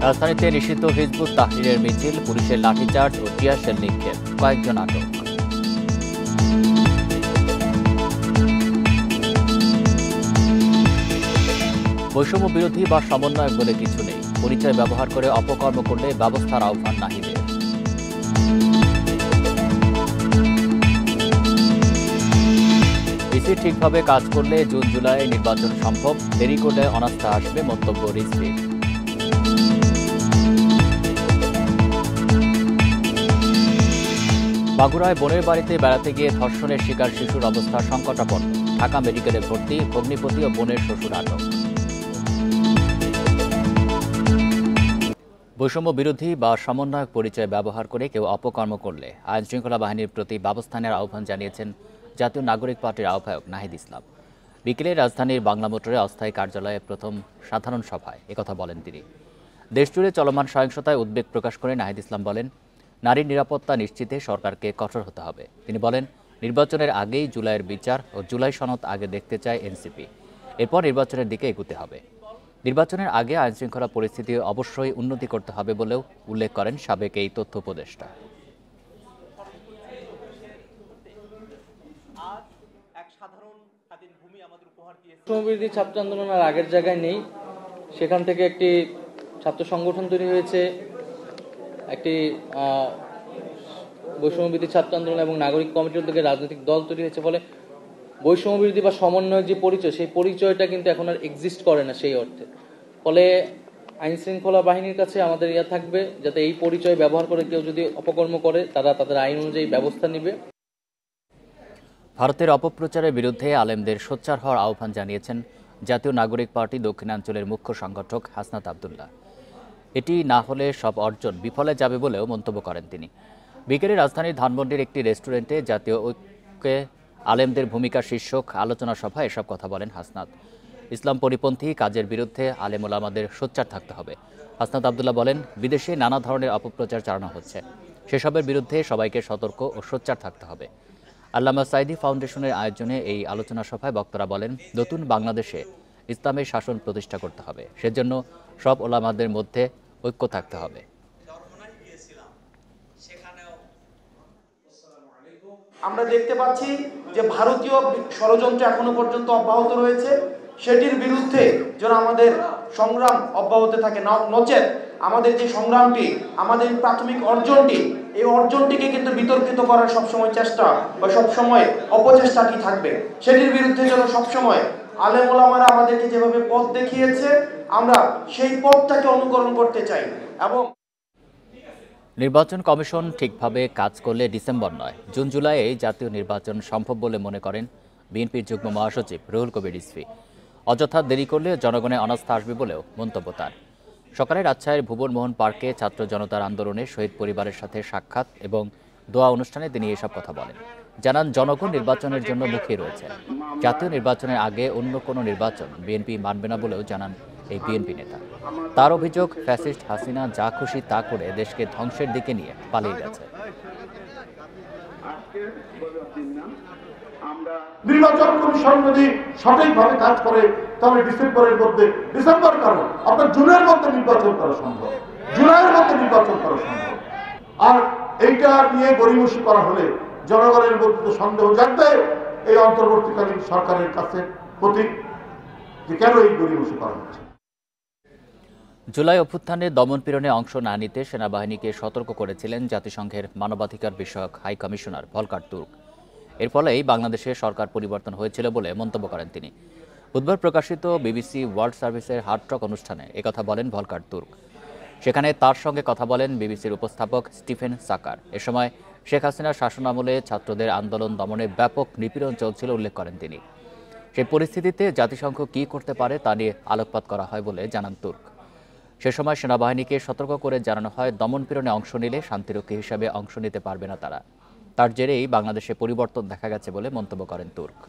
রাজধানীতে নিষিদ্ধ হিজবুত তাহরিরের মিছিল, পুলিশের লাঠিচার্জ ও টিয়ার শেল নিক্ষেপ, কয়েকজন আটক। বৈষম্য বিরোধী বা সমন্বয়ক বলে কিছু নেই, পরিচয় ব্যবহার করে অপকর্ম করলে ব্যবস্থার আহ্বান নাহিদের। ইসি ঠিকভাবে কাজ করলে জুন জুলাই নির্বাচন সম্ভব, দেরি করলে অনাস্থা আসবে, মন্তব্য রিজভীর। মাগুরায় বোনের বাড়িতে বেড়াতে গিয়ে ধর্ষণের শিকার শিশুর অবস্থা সংকটাপন্ন, ঢাকা মেডিকেলে ভর্তি, ভগ্নিপতি ও বোনের শ্বশুর আটক। বৈষম্য বিরোধী বা সমন্বয়ক পরিচয় ব্যবহার করে কেউ অপকর্ম করলে আইনশৃঙ্খলা বাহিনীর প্রতি ব্যবস্থা নেওয়ার আহ্বান জানিয়েছেন জাতীয় নাগরিক পার্টির আহ্বায়ক নাহিদ ইসলাম। বিকেলে রাজধানীর বাংলা মোটরে অস্থায়ী কার্যালয়ে প্রথম সাধারণ সভায় একথা বলেন তিনি। দেশজুড়ে চলমান সহিংসতায় উদ্বেগ প্রকাশ করে নাহিদ ইসলাম বলেন, নারীর নিরাপত্তা নিশ্চিতে সরকারকে কঠোর হতে হবে। তিনি বলেন, নির্বাচনের আগেই জুলাইয়ের বিচার ও জুলাই সনদ আগে দেখতে চায় এনসিপি, এরপর নির্বাচনের দিকে এগুতে হবে। নির্বাচনের আগে আইনশৃঙ্খলা পরিস্থিতি অবশ্যই উন্নতি করতে হবে বলেও উল্লেখ করেন সাবেক এই তথ্য উপদেষ্টা। বৈষম্যবিরোধী ছাত্র আন্দোলন আর আগের জায়গায় নেই, সেখান থেকে একটি ছাত্র সংগঠন তৈরি হয়েছে, একটি বৈষম্যবিরোধী ছাত্র আন্দোলন এবং নাগরিক কমিটির উদ্যোগে রাজনৈতিক দল তৈরি হয়েছে। ফলে বৈষম্যবিরোধী বা সমন্বয়ক যে পরিচয়, সেই পরিচয়টা কিন্তু এখন আর এক্সিস্ট করে না সেই অর্থে। ফলে আইন শৃঙ্খলা বাহিনীর কাছে আমাদের থাকবে, যাতে এই পরিচয় ব্যবহার করে কেউ যদি অপকর্ম করে তারা তাদের আইন অনুযায়ী ব্যবস্থা নেবে। ভারতের অপপ্রচারের বিরুদ্ধে আলেমদের সোচ্চার হওয়ার আহ্বান জানিয়েছেন জাতীয় নাগরিক পার্টি দক্ষিণাঞ্চলের মুখ্য সংগঠক হাসনাত আবদুল্লাহ। এটি না হলে সব অর্জন বিফলে যাবে বলেও মন্তব্য করেন তিনি। বিকেলে রাজধানীর ধানমন্ডির একটি রেস্টুরেন্টে জাতীয় ঐক্যে আলেমদের ভূমিকা শীর্ষক আলোচনা সভায় এসব কথা বলেন হাসনাত। ইসলাম পরিপন্থী কাজের বিরুদ্ধে আলেম ওলামাদের সোচ্চার থাকতে হবে। হাসনাত আবদুল্লাহ বলেন, বিদেশে নানা ধরনের অপপ্রচার চালানো হচ্ছে, সেসবের বিরুদ্ধে সবাইকে সতর্ক ও সোচ্চার থাকতে হবে। আল্লামা সাঈদী ফাউন্ডেশনের আয়োজনে এই আলোচনা সভায় বক্তারা বলেন, নতুন বাংলাদেশে ইসলামের শাসন প্রতিষ্ঠা করতে হবে, সেজন্য সব ওলামাদের মধ্যে ঐক্য থাকতে হবে। আমরা দেখতে পাচ্ছি যে ভারতীয় ষড়যন্ত্র এখনো পর্যন্ত অব্যাহত রয়েছে, সেটির বিরুদ্ধে যেন আমাদের সংগ্রাম অব্যাহত থাকে, নচেত আমাদের যে সংগ্রামটি, আমাদের প্রাথমিক অর্জনটি, এই অর্জনটিকে কিন্তু বিতর্কিত করার সবসময় চেষ্টা বা সবসময় অপচেষ্টাটি থাকবে। সেটির বিরুদ্ধে যেন সবসময় আলেম ওলামারা আমাদেরকে যেভাবে পথ দেখিয়েছে, আমরা সেই পথটাকে অনুকরণ করতে চাই। এবং নির্বাচন কমিশন ঠিকভাবে কাজ করলে ডিসেম্বর নয়, জুন জুলাইয়ে জাতীয় নির্বাচন সম্ভব বলে মনে করেন বিএনপির যুগ্ম মহাসচিব রুহুল কবির রিজভী। অযথা দেরি করলে জনগণের অনাস্থা আসবে বলেও মন্তব্য তার। সকালে রাজশাহীর ভুবনমোহন পার্কে ছাত্র জনতার আন্দোলনে শহীদ পরিবারের সাথে সাক্ষাৎ এবং দোয়া অনুষ্ঠানে তিনি এসব কথা বলেন। জানান, জনগণ নির্বাচনের জন্য মুখিয়ে রয়েছে। জাতীয় নির্বাচনের আগে অন্য কোনো নির্বাচন বিএনপি মানবে না বলেও জানান এই বিএনপি নেতা। তার অভিযোগ, ফ্যাসিস্ট হাসিনা যা খুশি তা করে দেশকে ধ্বংসের দিকে নিয়ে পালিয়ে গেছে। নির্বাচন কমিশন যদি সঠিকভাবে কাজ করে তাহলে ডিসেম্বরের মধ্যে, ডিসেম্বর কারণ আপনার জুনের মধ্যে নির্বাচন করা সম্ভব, জুলাইয়ের মধ্যে নির্বাচন করা সম্ভব। আর এইটা নিয়ে গড়িমসি করা হলে জনগণের মধ্যে সন্দেহ জাগবে এই অন্তর্বর্তীকালীন সরকারের কাছে প্রতি, যে কেন এই গড়িমসি করা হচ্ছে। জুলাই অভ্যুত্থানে দমনপীড়নে অংশ না নিতে সেনাবাহিনীকে সতর্ক করেছিলেন জাতিসংঘের মানবাধিকার বিষয়ক হাই কমিশনার ভলকার তুর্ক। এর ফলেই বাংলাদেশে সরকার পরিবর্তন হয়েছিল বলে মন্তব্য করেন তিনি। বুধবার প্রকাশিত বিবিসি ওয়ার্ল্ড সার্ভিসের হার্ড টক অনুষ্ঠানে একথা বলেন ভলকার তুর্ক। সেখানে তার সঙ্গে কথা বলেন বিবিসির উপস্থাপক স্টিফেন সাকার। এ সময় শেখ হাসিনার শাসনামলে ছাত্রদের আন্দোলন দমনে ব্যাপক নিপীড়ন চলছিল উল্লেখ করেন তিনি। সেই পরিস্থিতিতে জাতিসংঘ কী করতে পারে তা নিয়ে আলোকপাত করা হয় বলে জানান তুর্ক। সে সময় সেনাবাহিনীকে সতর্ক করে জানানো হয়, দমনপীড়নে অংশ নিলে শান্তিরক্ষী হিসাবে অংশ নিতে পারবে না তারা। তার জেরেই বাংলাদেশে পরিবর্তন দেখা গেছে বলে মন্তব্য করেন তুর্ক।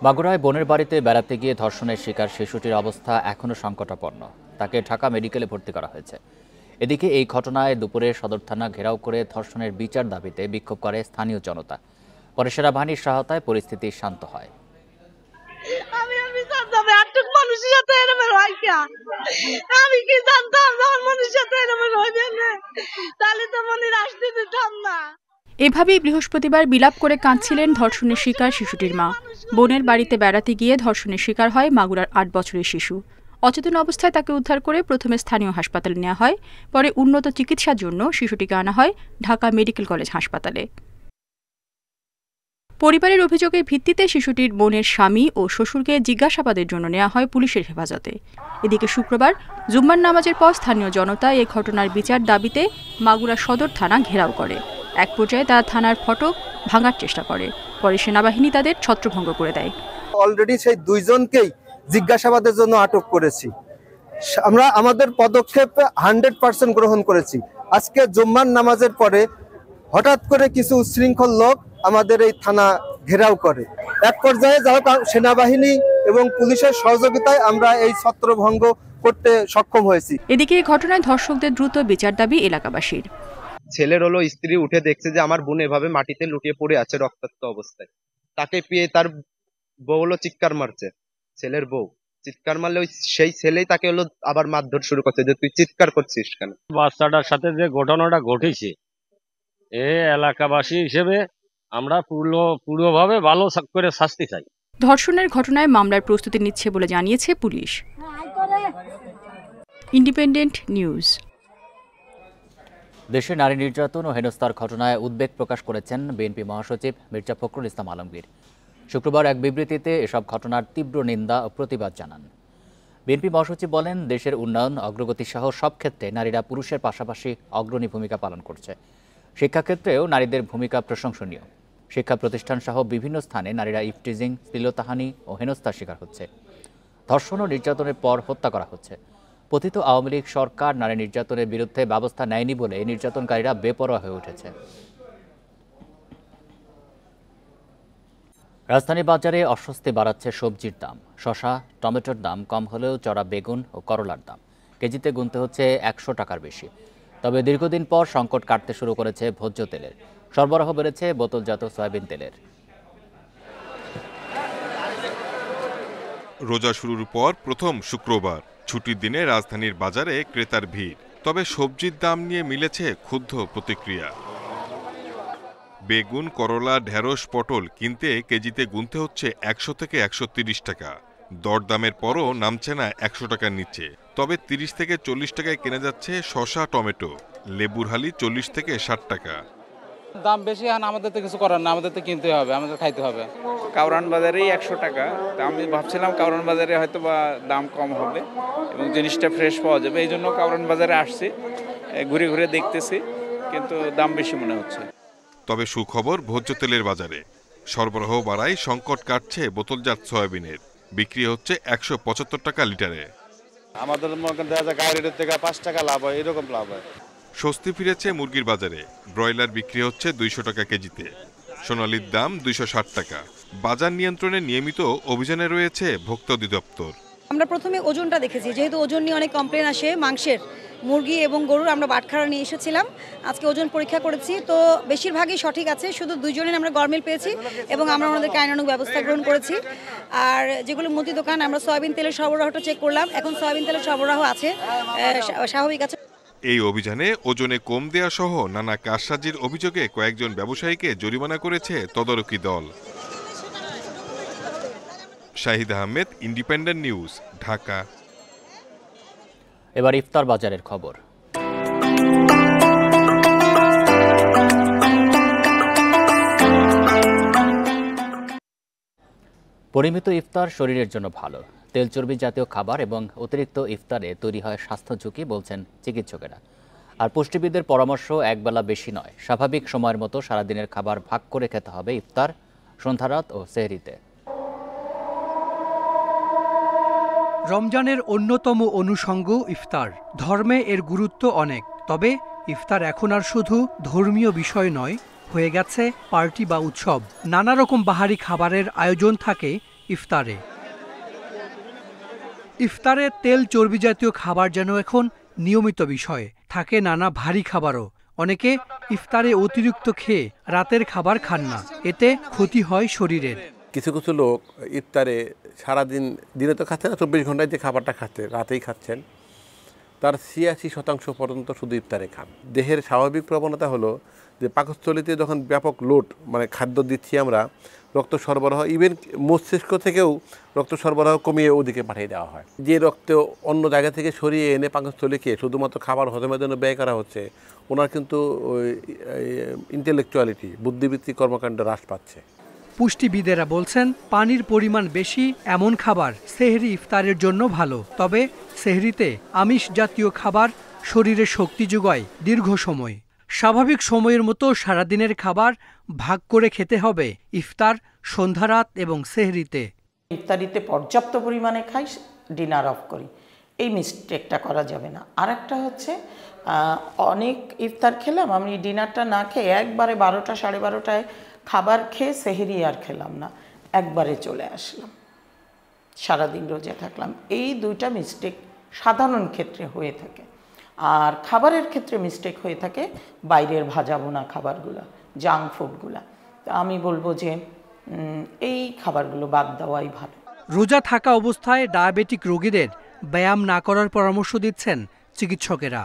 মাগুরায় বোনের বাড়িতে বেড়াতে গিয়ে ধর্ষণের শিকার শিশুটির অবস্থা এখনও সংকটাপন্ন। তাকে ঢাকা মেডিকেলে ভর্তি করা হয়েছে। এদিকে এই ঘটনায় দুপুরে সদর থানা ঘেরাও করে ধর্ষণের বিচার দাবিতে বিক্ষোভ করে স্থানীয় জনতা। পরে সেনাবাহিনীর সহায়তায় পরিস্থিতি শান্ত হয়। আমি কি জানতাম মানুষের সাথে এরকম হইবে না, তাহলে তো মনে আসতে দিতাম না। এভাবেই বৃহস্পতিবার বিলাপ করে কাঁদছিলেন ধর্ষণের শিকার শিশুটির মা। বোনের বাড়িতে বেড়াতে গিয়ে ধর্ষণের শিকার হয় মাগুরার ৮ বছরের শিশু। অচেতন অবস্থায় তাকে উদ্ধার করে প্রথমে স্থানীয় হাসপাতালে নেওয়া হয়, পরে উন্নত চিকিৎসার জন্য শিশুটিকে আনা হয় ঢাকা মেডিকেল কলেজ হাসপাতালে। পরিবারের অভিযোগের ভিত্তিতে শিশুটির বোনের স্বামী ও শ্বশুরকে জিজ্ঞাসাবাদের জন্য নেওয়া হয় পুলিশের হেফাজতে। এদিকে শুক্রবার জুম্মার নামাজের পর স্থানীয় জনতা এই ঘটনার বিচার দাবিতে মাগুরা সদর থানা ঘেরাও করে। এক পর্যায়ে তারা থানার ফটক ভাঙার চেষ্টা করে, পরে সেনাবাহিনী তাদের ছত্রভঙ্গ করে দেয়। অলরেডি সেই দুইজনকেই জিজ্ঞাসাবাদের জন্য আটক করেছি। আমরা আমাদের পদক্ষেপ 100% গ্রহণ করেছি। আজকে জুম্মার নামাজের পরে হঠাৎ করে কিছু উচ্ছৃঙ্খল লোক আমাদের এই থানা ঘেরাও করে। এক পর্যায়ে যারা সেনাবাহিনী এবং পুলিশের সহযোগিতায় আমরা এই ছত্রভঙ্গ করতে সক্ষম হয়েছি। এদিকে এই ঘটনায় ধর্ষকদের দ্রুত বিচার দাবি এলাকাবাসীর। ছেলের হলো স্ত্রী উঠে দেখছে যে আমার বোন এভাবে মাটিতে লুটিয়ে পড়ে আছে রক্তাক্ত অবস্থায়। তাকে পেয়ে তার বউ হলো চিৎকার মারছে, ছেলের বউ চিৎকার মারলে সেই ছেলেই তাকে হলো আবার মারধর শুরু করছে যে তুই চিৎকার করছিস কেন। বাচ্চাটার সাথে যে ঘটনাটা ঘটেছে এ এলাকাবাসী হিসেবে আমরা পুরোভাবে ভালো করে শাস্তি চাই। ধর্ষণের ঘটনায় মামলার প্রস্তুতি নিচ্ছে বলে জানিয়েছে পুলিশ। Independent news. দেশে নারী নির্যাতন ও হেনস্থার ঘটনায় উদ্বেগ প্রকাশ করেছেন বিএনপি মহাসচিব মির্জা ফখরুল ইসলাম আলমগীর। শুক্রবার এক বিবৃতিতে এসব ঘটনার তীব্র নিন্দা ও প্রতিবাদ জানান। বিএনপি মহাসচিব বলেন, দেশের উন্নয়ন অগ্রগতি সহ সব ক্ষেত্রে নারীরা পুরুষের পাশাপাশি অগ্রণী ভূমিকা পালন করছে। শিক্ষাক্ষেত্রেও নারীদের ভূমিকা প্রশংসনীয়। শিক্ষা প্রতিষ্ঠান সহ বিভিন্ন স্থানে নারীরা ইফটিজিং, শ্লীলতাহানি ও হেনস্থার শিকার হচ্ছে। ধর্ষণ ও নির্যাতনের পর হত্যা করা হচ্ছে। পতিত আওয়ামী লীগ সরকার নারী নির্যাতনের বিরুদ্ধে ব্যবস্থা নেয়নি বলে এই নির্যাতনকারীরা বেপরোয়া হয়ে উঠেছে। রাজধানী বাজারে অস্বস্তি বাড়াচ্ছে সবজির দাম। শসা, টমেটোর দাম কম হলেও চড়া বেগুন ও করলার দাম কেজিতে গুনতে হচ্ছে 100 টাকার বেশি। তবে দীর্ঘদিন পর সংকট কাটতে শুরু করেছে ভোজ্য তেলের। সরবরাহ বেড়েছে বোতলজাত সয়াবিন তেলের। রোজা শুরুর পর প্রথম শুক্রবার ছুটির দিনে রাজধানীর বাজারে ক্রেতার ভিড়। তবে সবজির দাম নিয়ে মিলেছে ক্ষুব্ধ প্রতিক্রিয়া। বেগুন, করলা, ঢেঁড়স, পটল কিনতে কেজিতে গুনতে হচ্ছে 100 থেকে 130 টাকা। দরদামের পরও নামছে না 100 টাকার নিচে। তবে 30 থেকে 40 টাকায় কেনা যাচ্ছে শসা, টমেটো। লেবুর হালি 40 থেকে 60 টাকা। দাম বেশি, আমাদের তো কিছু করার না, আমাদের তো কিনতে হবে, আমাদের খাইতে হবে। কাউরান বাজারেই 100 টাকা। আমি ভাবছিলাম কাউরান বাজারে হয়তো বা দাম কম হবে এবং জিনিসটা ফ্রেশ পাওয়া যাবে, এই জন্য কাউরান বাজারে আসছি, ঘুরে ঘুরে দেখতেছি, কিন্তু দাম বেশি মনে হচ্ছে। তবে সুখবর ভোজ্য তেলের বাজারে সরবরাহ বাড়ায় সংকট কাটছে বোতলজাত সয়াবিনের। বিক্রি হচ্ছে 175 টাকা লিটারে। আমাদের গাড়ির থেকে 5 টাকা লাভ হয়, এরকম লাভ হয়। স্বস্তি ফিরেছে মুরগির বাজারে। ব্রয়লার বিক্রি হচ্ছে 200 টাকা কেজিতে। সোনালির দাম 260 টাকা। বাজার নিয়ন্ত্রণে নিয়মিত অভিযানে রয়েছে ভোক্তা অধিদপ্তর। আমরা প্রথমে ওজনটা দেখেছি, যেহেতু ওজন নিয়ে অনেক কমপ্লেন আসে মাংসের, মুরগি এবং গরুর আমরা বাটখারা নিয়ে এসেছিলাম। আজকে ওজন পরীক্ষা করেছি, তো বেশিরভাগই সঠিক আছে। শুধু 2 জনের আমরা গরমিল পেয়েছি এবং আমরা ওনাদেরকে আইনানুগ ব্যবস্থা গ্রহণ করেছি। আর যেগুলো মুদি দোকান, আমরা সয়াবিন তেলের সরবরাহটা চেক করলাম, এখন সয়াবিন তেলের সরবরাহ আছে, স্বাভাবিক আছে। এই অভিযানে ওজনে কম দেয়া সহ নানা কারসাজির অভিযোগে কয়েকজন ব্যবসায়ীকে জরিমানা করেছে তদারকি দল। Shahid Ahmed, independent news, Dhaka. এবার ইফতার বাজারের খবর। পরিমিত ইফতার শরীরের জন্য ভালো। তেল চর্বি জাতীয় খাবার এবং অতিরিক্ত ইফতারে তৈরি হয় স্বাস্থ্য ঝুঁকি বলছেন চিকিৎসকেরা। আর পুষ্টিবিদদের পরামর্শ একবেলা বেশি নয়, স্বাভাবিক সময়ের মতো সারাদিনের খাবার ভাগ করে খেতে হবে ইফতার, সন্ধ্যারাত ও সেহরিতে। রমজানের অন্যতম অনুষঙ্গ ইফতার। ধর্মে এর গুরুত্ব অনেক, তবে ইফতার এখন আর শুধু ধর্মীয় বিষয় নয়, হয়ে গেছে পার্টি বা উৎসব। নানা রকম বাহারি খাবারের আয়োজন থাকে ইফতারে। ইফতারে তেল চর্বি জাতীয় খাবার যেন এখন নিয়মিত বিষয়। থাকে নানা ভারী খাবারও। অনেকে ইফতারে অতিরিক্ত খেয়ে রাতের খাবার খান না, এতে ক্ষতি হয় শরীরের। কিছু কিছু লোক ইফতারে সারাদিন, দিনে তো খাচ্ছে না, 24 ঘন্টায় যে খাবারটা খাচ্ছে রাতেই খাচ্ছেন, তার 86% পর্যন্ত শুধু ইফতারে খান। দেহের স্বাভাবিক প্রবণতা হলো যে পাকস্থলীতে যখন ব্যাপক লোড মানে খাদ্য দিচ্ছি আমরা, রক্ত সরবরাহ ইভেন মস্তিষ্ক থেকেও রক্ত সরবরাহ কমিয়ে ওদিকে পাঠিয়ে দেওয়া হয়। যে রক্ত অন্য জায়গা থেকে সরিয়ে এনে পাকস্থলীকে শুধুমাত্র খাবার হজমের জন্য ব্যয় করা হচ্ছে, ওনার কিন্তু ইন্টেলেকচুয়ালিটি, বুদ্ধিবৃত্তিক কর্মকাণ্ড হ্রাস পাচ্ছে। পুষ্টিবিদেরা বলছেন পানির পরিমাণ বেশি এমন খাবার সেহরি ইফতারের জন্য ভালো। তবে সেহরিতে আমিষ জাতীয় খাবার শরীরে শক্তি যোগায় দীর্ঘ সময়। স্বাভাবিক সময়ের মতো সারাদিনের খাবার ভাগ করে খেতে হবে ইফতার, সন্ধ্যারাত এবং সেহরিতে। ইফতারিতে পর্যাপ্ত পরিমাণে খাই, ডিনার অফ করি, এই মিস্টেকটা করা যাবে না। আর একটা হচ্ছে অনেক ইফতার খেলাম, আমি ডিনারটা না খেয়ে একবারে 12টা সাড়ে 12টায় খাবার খেয়ে সেহরি আর খেলাম না, একবারে চলে আসলাম, সারাদিন রোজা থাকলাম। এই দুইটা মিস্টেক সাধারণ ক্ষেত্রে হয়ে থাকে। আর খাবারের ক্ষেত্রে মিস্টেক হয়ে থাকে বাইরের ভাজা বোনা খাবারগুলো, জাঙ্ক ফুডগুলো। তা আমি বলবো যে এই খাবারগুলো বাদ দেওয়াই ভালো। রোজা থাকা অবস্থায় ডায়াবেটিক রোগীদের ব্যায়াম না করার পরামর্শ দিচ্ছেন চিকিৎসকেরা।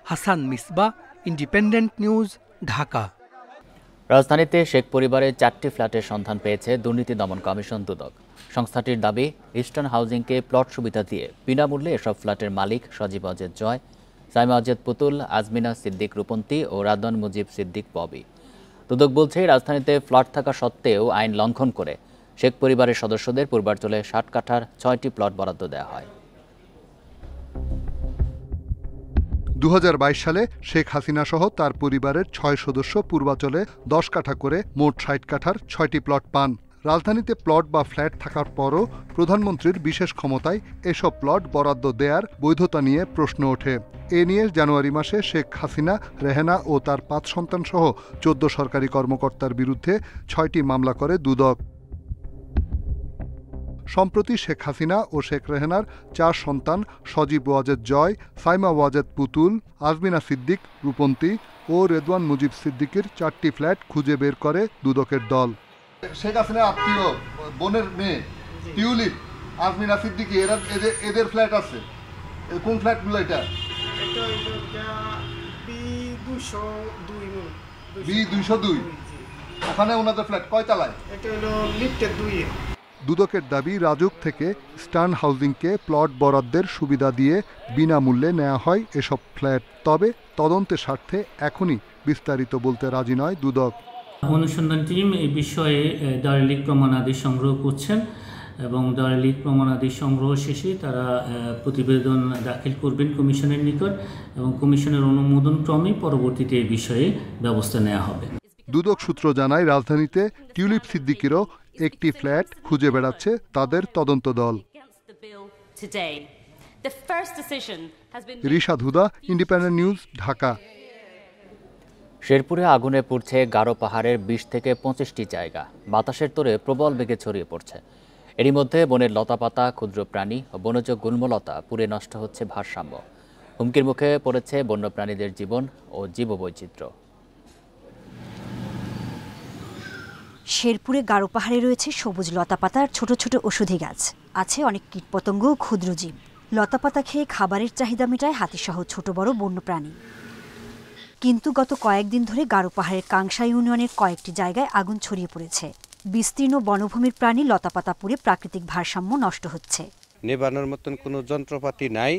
Hasan Misba, independent news, Dhaka. রাজধানীতে শেখ পরিবারের 4টি ফ্ল্যাটের সন্ধান পেয়েছে দুর্নীতি দমন কমিশন দুদক। সংস্থাটির দাবি, ইস্টার্ন হাউজিংকে প্লট সুবিধা দিয়ে বিনামূল্যে এসব ফ্ল্যাটের মালিক সজীব অজেদ জয়, সাইমা অজেদ পুতুল, আজমিনা সিদ্দিক রূপন্তী ও রাদওয়ান মুজিব সিদ্দিক ববি। দুদক বলছে, রাজধানীতে ফ্ল্যাট থাকা সত্ত্বেও আইন লঙ্ঘন করে শেখ পরিবারের সদস্যদের পূর্বাঞ্চলে 60 কাঠার 6টি প্লট বরাদ্দ দেওয়া হয়। 2022 সালে শেখ হাসিনা সহ তার পরিবারের 6 সদস্য পূর্বাঞ্চলে 10 কাঠা করে মোট 60 কাঠার 6টি প্লট পান। রাজধানীতে প্লট বা ফ্ল্যাট থাকার পরও প্রধানমন্ত্রীর বিশেষ ক্ষমতায় এসব প্লট বরাদ্দ দেয়ার বৈধতা নিয়ে প্রশ্ন ওঠে। এ নিয়ে জানুয়ারি মাসে শেখ হাসিনা, রেহেনা ও তার 5 সন্তান সহ 14 সরকারি কর্মকর্তার বিরুদ্ধে 6টি মামলা করে দুদক। সম্প্রতি শেখ হাসিনা ও শেখ রেহেনার 4 সন্তান সজীব ওয়াজেদ জয়, সাইমা ওয়াজেদ পুতুল, আজমিনা সিদ্দিক রূপন্তী ও রেদওয়ান মুজিব সিদ্দিকের 4টি ফ্ল্যাট খুঁজে বের করে দুদকের দল। শেখ হাসিনার আত্মীয় বোনের মেয়ে টিউলিপ, আজমিনা সিদ্দিকি, এদের ফ্ল্যাট আছে। কোন ফ্ল্যাটগুলো? এটা B202। ওখানে ওনাদের ফ্ল্যাট কয় তলায়? এটা হলো লিফটের 2-এ। দুদকের দাবি, রাজুক থেকে ইস্টার্ন হাউজিংকে প্লট বরাদ্দের সুবিধা দিয়ে বিনামূল্যে নেওয়া হয় এসব ফ্ল্যাট। তবে তদন্তের স্বার্থে এখনই বিস্তারিত বলতে রাজি নয় দুদক। অনুসন্ধান টিম এই বিষয়ে দালিলিক প্রমাণাদি সংগ্রহ করছেন এবং দালিলিক প্রমাণাদি সংগ্রহ শেষে তারা প্রতিবেদন দাখিল করবেন কমিশনের নিকট এবং কমিশনের অনুমোদন ক্রমে পরবর্তীতে এই বিষয়ে ব্যবস্থা নেওয়া হবে। দুদক সূত্র জানায়, রাজধানীতে টিউলিপ সিদ্দিকিরও একটি ফ্ল্যাট খুঁজে বেড়াচ্ছে তাদের তদন্ত দল। রিশাদ হুদা, ইন্ডিপেন্ডেন্ট নিউজ, ঢাকা। শেরপুরে আগুনে পুড়ছে গারো পাহাড়ের 20 থেকে 25টি জায়গা। বাতাসের তোড়ে প্রবল বেগে ছড়িয়ে পড়ছে। এরই মধ্যে বনের লতাপাতা, ক্ষুদ্র প্রাণী ও বনজ গুল্মলতা পুড়ে নষ্ট হচ্ছে ভারসাম্য। হুমকির মুখে পড়েছে বন্যপ্রাণীদের জীবন ও জীববৈচিত্র্য। শেরপুরে গারো পাহাড়ে রয়েছে সবুজ লতাপাতার ছোট ছোট ওষুধি গাছ, আছে অনেক কীটপতঙ্গ ও ক্ষুদ্র জীব। লতাপাতা খেয়ে খাবারের চাহিদা মেটায় হাতিসহ ছোট বড় বন্যপ্রাণী। কিন্তু গত কয়েকদিন ধরে গারো পাহাড়ের কাংসা ইউনিয়নের কয়েকটি জায়গায় আগুন ছড়িয়ে পড়েছে। বিস্তীর্ণ বনভূমির প্রাণী লতাপাতা পুড়ে প্রাকৃতিক ভারসাম্য নষ্ট হচ্ছে। নেভানোর মতন কোনো যন্ত্রপাতি নাই।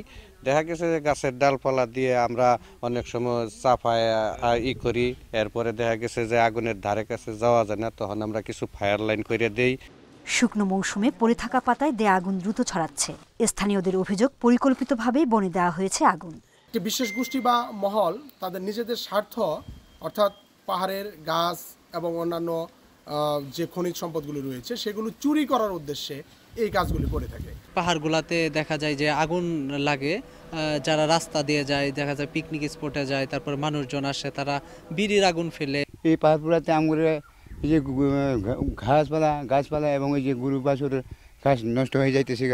দেখা গেছে যে গাছের ডালপালা দিয়ে আমরা অনেক সময় চাপায় করি, এরপরে দেখা গেছে যে আগুনের ধারে কাছে যাওয়া যায় না, তখন আমরা কিছু ফায়ার লাইন করে দেই। শুকনো মৌসুমে পড়ে থাকা পাতায় দেয়া আগুন দ্রুত ছড়াচ্ছে। স্থানীয়দের অভিযোগ, পরিকল্পিতভাবেই বনে দেওয়া হয়েছে আগুন। বিশেষ গোষ্ঠী বা মহল তাদের নিজেদের স্বার্থ, অর্থাৎ পাহাড়ের গাছ এবং অন্যান্য যে খনিজ সম্পদগুলো রয়েছে সেগুলো চুরি করার উদ্দেশ্যে এই কাজগুলি করে থাকে। পাহাড়গুলোতে দেখা যায় যে আগুন লাগে, যারা রাস্তা দিয়ে যায়, দেখা যায় পিকনিক স্পটে যায়, তারপরে মানুষজন আসে, তারা বিড়ির আগুন ফেলে। এই পাহাড়গুলোতে আমরা এই যে গাছপালা এবং এই যে গরু বাছুর গাছ নষ্ট হয়ে যাইতেছে।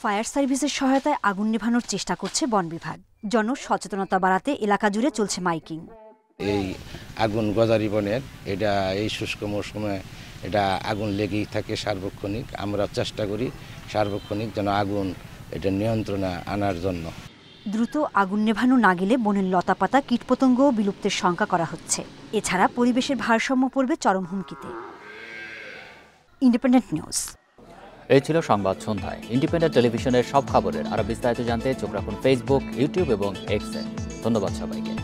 ফায়ার সার্ভিসের সহায়তায় আগুন নেভানোর চেষ্টা করছে বন বিভাগ। জনসচেতনতা বাড়াতে এলাকা জুড়ে চলছে মাইকিং। এই আগুন গজারি বনের এটা এই শুষ্ক মৌসুমে এটা আগুন লেগেই থাকে সার্বক্ষণিক। আমরা চেষ্টা করি সার্বক্ষণিক যেন আগুন এটা নিয়ন্ত্রণে আনার জন্য। দ্রুত আগুন নেভানো না গেলে বনের লতাপাতা কীটপতঙ্গ বিলুপ্তের শঙ্কা করা হচ্ছে। এছাড়া পরিবেশের ভারসাম্য পড়বে চরম হুমকিতে। Independent news. এই ছিল সংবাদ সন্ধ্যায়। ইন্ডিপেন্ডেন্ট টেলিভিশনের সব খবরের আরো বিস্তারিত জানতে চোখ রাখুন ফেসবুক, ইউটিউব এবং এক্সে। ধন্যবাদ সবাইকে।